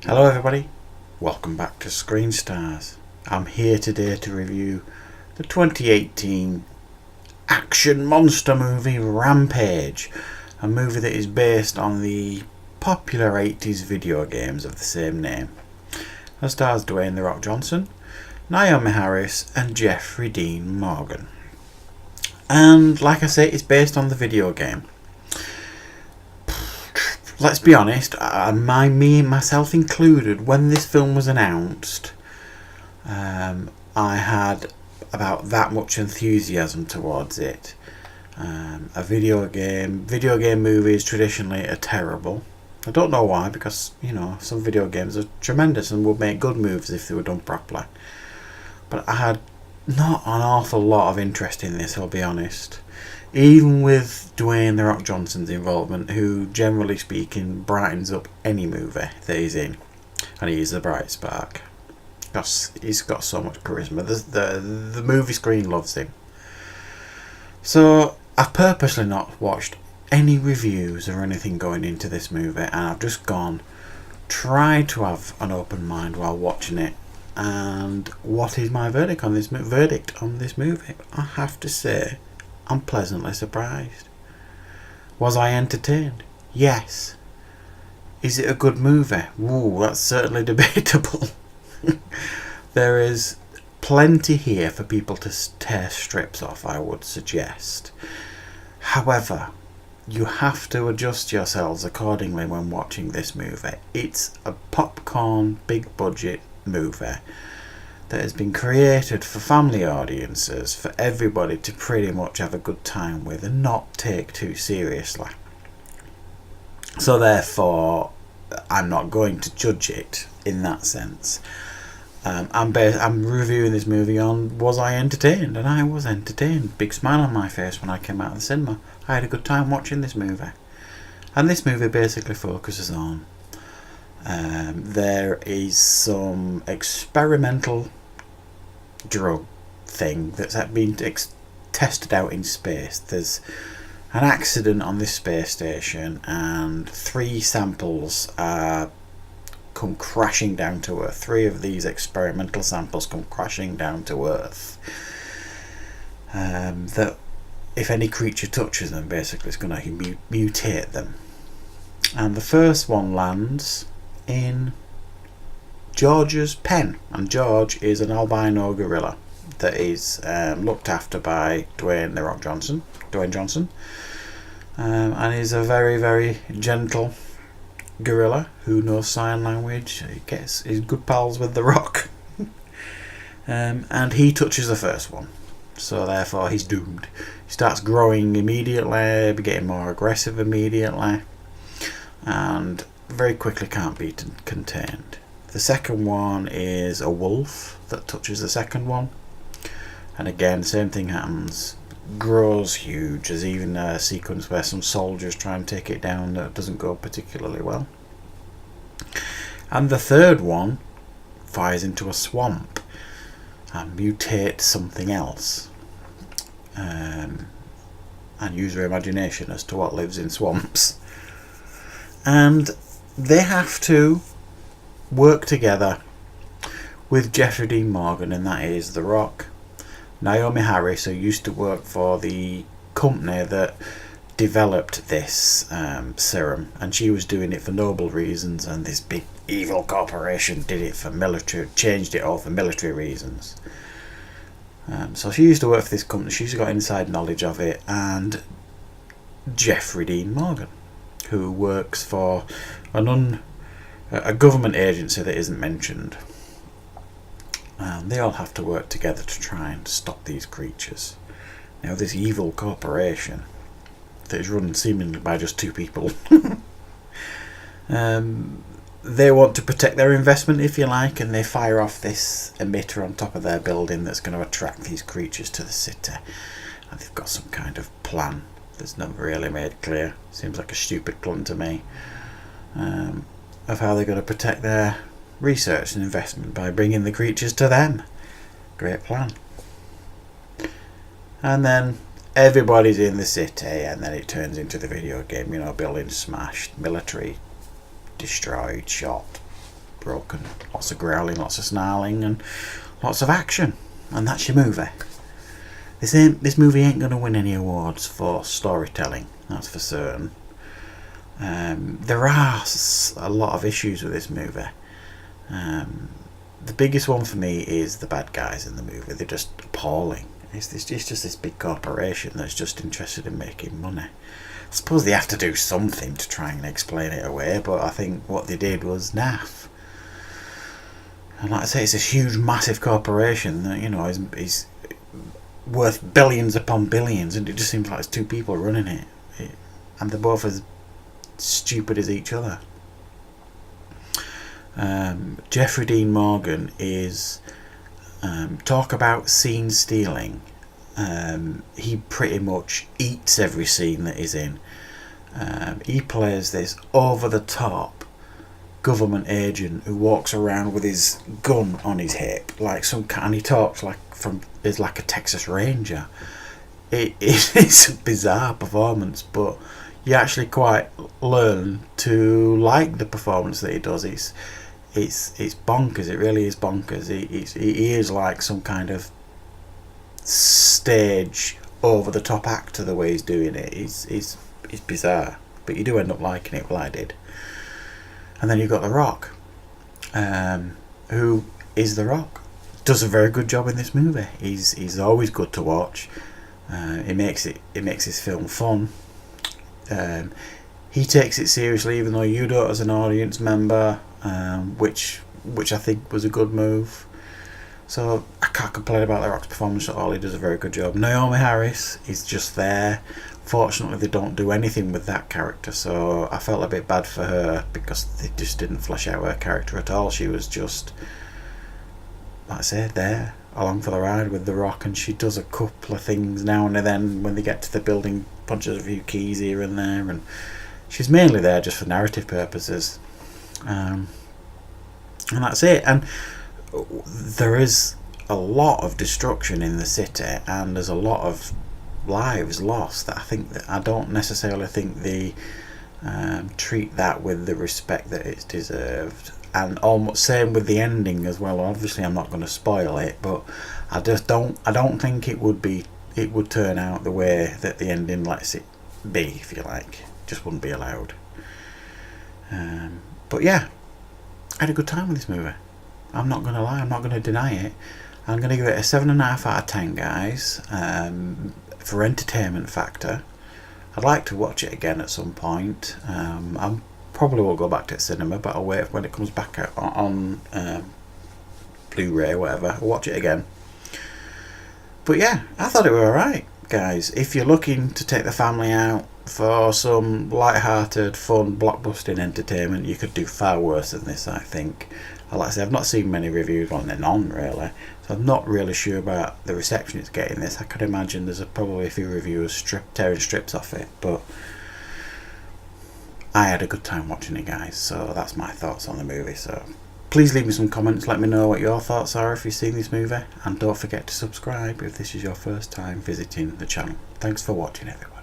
Hello everybody, welcome back to Screen Stars. I'm here today to review the 2018 action monster movie Rampage, a movie that is based on the popular 80s video games of the same name. It stars Dwayne "The Rock" Johnson, Naomi Harris and Jeffrey Dean Morgan. And like I say, it's based on the video game. Let's be honest, myself included, when this film was announced, I had about that much enthusiasm towards it. Video game movies traditionally are terrible. I don't know why, because some video games are tremendous and would make good movies if they were done properly. But I had not an awful lot of interest in this, I'll be honest. Even with Dwayne "The Rock" Johnson's involvement, who generally speaking brightens up any movie that he's in, and he's the bright spark because he's got so much charisma. The movie screen loves him. So I've purposely not watched any reviews or anything going into this movie, and I've just tried to have an open mind while watching it. And what is my verdict on this movie? I have to say, I'm pleasantly surprised. Was I entertained? Yes. Is it a good movie? Ooh, that's certainly debatable. There is plenty here for people to tear strips off, I would suggest. However, you have to adjust yourselves accordingly when watching this movie. It's a popcorn, big budget movie that has been created for family audiences, for everybody to pretty much have a good time with and not take too seriously. So therefore, I'm not going to judge it in that sense. I'm reviewing this movie on, was I entertained? And I was entertained. Big smile on my face when I came out of the cinema. I had a good time watching this movie. And this movie basically focuses on there is some experimental drug thing that's been tested out in space. There's an accident on this space station and 3 samples come crashing down to Earth. 3 of these experimental samples come crashing down to Earth. That if any creature touches them, basically it's going to mutate them. And the first one lands in George's pen, and George is an albino gorilla that is looked after by Dwayne "The Rock" Johnson, and is a very, very gentle gorilla who knows sign language. He's good pals with The Rock, and he touches the first one, so therefore he's doomed. He starts growing immediately, getting more aggressive immediately, and very quickly can't be contained. The second one is a wolf that touches the second one, and again same thing happens, grows huge. There's even a sequence where some soldiers try and take it down that doesn't go particularly well. And the third one fires into a swamp and mutates something else, and use your imagination as to what lives in swamps. And they have to work together with Jeffrey Dean Morgan, and that is The Rock, Naomi Harris, who used to work for the company that developed this serum, and she was doing it for noble reasons, and this big evil corporation did it for changed it all for military reasons. So she used to work for this company, she's got inside knowledge of it, and Jeffrey Dean Morgan, who works for a government agency that isn't mentioned. They all have to work together to try and stop these creatures. Now, this evil corporation that is run seemingly by just 2 people, they want to protect their investment, if you like, and they fire off this emitter on top of their building that's going to attract these creatures to the city. And they've got some kind of plan that's never really made clear. Seems like a stupid plan to me, of how they're going to protect their research and investment by bringing the creatures to them. Great plan. And then everybody's in the city, and then it turns into the video game, buildings smashed, military destroyed, shot, broken. Lots of growling, lots of snarling, and lots of action. And that's your movie. This movie ain't going to win any awards for storytelling, that's for certain. There are a lot of issues with this movie. The biggest one for me is the bad guys in the movie. They're just appalling. It's just this big corporation that's just interested in making money. I suppose they have to do something to try and explain it away, but I think what they did was naff. And like I say, it's a huge, massive corporation that, is worth billions upon billions, and it just seems like there's two people running it, and they're both as stupid as each other. Jeffrey Dean Morgan is talk about scene stealing. He pretty much eats every scene that he's in. He plays this over the top government agent who walks around with his gun on his hip like some kind, and he talks is like a Texas Ranger. It's a bizarre performance, but you actually quite learn to like the performance that he does. It's bonkers. It really is bonkers. He is like some kind of stage over the top actor the way he's doing it. It's bizarre, but you do end up liking it. Well, I did. And then you've got The Rock, who is The Rock. Does a very good job in this movie. He's always good to watch. It makes his film fun. He takes it seriously, even though you don't as an audience member, which I think was a good move. So I can't complain about The Rock's performance at all. He does a very good job. Naomi Harris is just there. Fortunately, they don't do anything with that character, so I felt a bit bad for her because they just didn't flesh out her character at all. She was just, like I said, there along for the ride with The Rock, and she does a couple of things now and then when they get to the building, punches a few keys here and there, and she's mainly there just for narrative purposes. And that's it. And there is a lot of destruction in the city, and there's a lot of lives lost that I don't necessarily think they treat that with the respect that it's deserved. And almost same with the ending as well. Obviously I'm not going to spoil it, but I don't think it would turn out the way that the ending lets it be, if you like. Just wouldn't be allowed. But yeah, I had a good time with this movie. I'm not going to lie, I'm not going to deny it. I'm going to give it a 7.5 out of 10, guys. For entertainment factor. I'd like to watch it again at some point. I probably will go back to the cinema, but I'll wait when it comes back out on Blu-ray or whatever. I'll watch it again. But yeah, I thought it was alright, guys. If you're looking to take the family out for some light-hearted, fun, blockbusting entertainment, you could do far worse than this, I think. Like I said, I've not seen many reviews on and on, really, so I'm not really sure about the reception it's getting this. I could imagine there's probably a few reviewers tearing strips off it, but I had a good time watching it, guys, so that's my thoughts on the movie. So please leave me some comments, let me know what your thoughts are if you've seen this movie, and don't forget to subscribe if this is your first time visiting the channel. Thanks for watching, everyone.